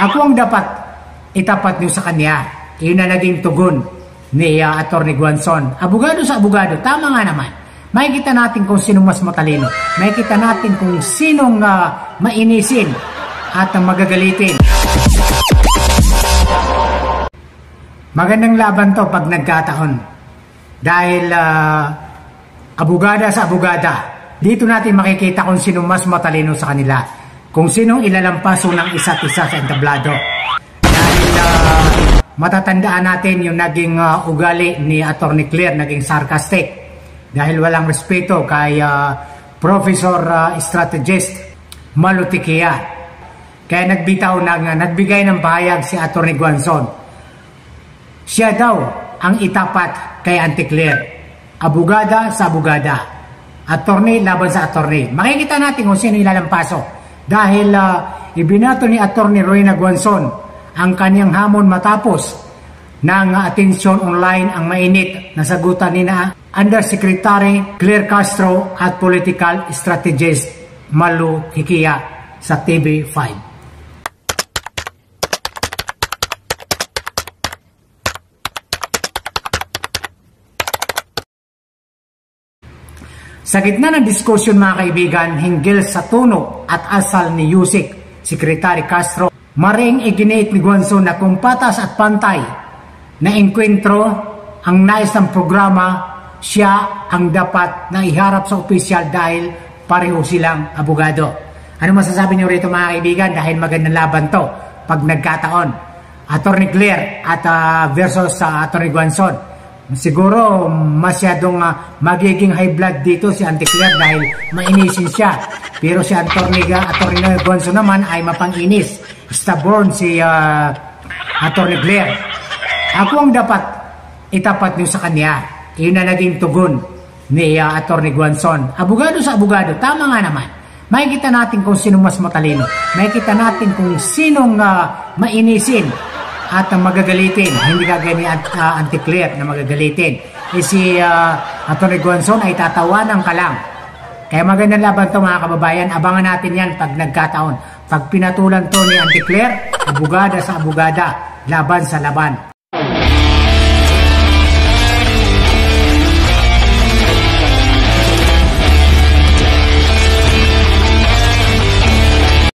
Ako ang dapat itapat niyo sa kanya. Yun na naging tugon ni Atty. Guanzon. Abogado sa abogado, tama nga naman. Makikita natin kung sinong mas matalino. Makikita natin kung sinong mainisin at magagalitin. Magandang laban to pag nagkataon. Dahil abogada sa abogada, dito natin makikita kung sinong mas matalino sa kanila. Kung sinong ilalampaso ng isa't isa sa entablado. Dahil matatandaan natin yung naging ugali ni Atty. Claire, naging sarcastic. Dahil walang respeto kay Professor Strategist Malutikia. Kaya nagbigay ng pahayag si Atty. Guanzon. Siya daw ang itapat kay Auntie Claire. Abogada sa abogada. Attorney laban sa attorney. Makikita natin kung sino ilalampaso. Dahil ibinato ni Atty. Rowena Guanzon ang kanyang hamon matapos ng atensyon online ang mainit na sagutan ni Undersecretary Claire Castro at Political Strategist Malu Hikia sa TV5. Sa gitna ng diskusyon mga kaibigan hinggil sa tono at asal ni Yusek Secretary Castro, maring iginiit ni Guanzon na kung patas at pantay na enkwentro ang nais ng programa, siya ang dapat na iharap sa opisyal dahil pareho silang abogado. Ano masasabi niyo rito mga kaibigan? Dahil magandang laban to pag nagkataon. Atty. Claire at versus Atty. Guanzon. Siguro masyadong magiging high blood dito si Auntie Claire dahil mainisin siya. Pero si Atty. Guanzon naman ay mapanginis. Stubborn si Atty. Claire. Ako ang dapat itapat niyo sa kanya. Yun na naging tugon ni Atty. Guanzon. Abogado sa abogado, tama nga naman. Makikita natin kung sinong mas matalino. Makikita natin kung sinong mainisin at magagalitin. Hindi kagaya ni Auntie Claire na magagalitin. Si Atty. Guanzon ay tatawanan ka lang. Kaya magandang laban to mga kababayan. Abangan natin yan pag nagkataon. Pag pinatulan to ni Auntie Claire, abogada sa abogada, laban sa laban.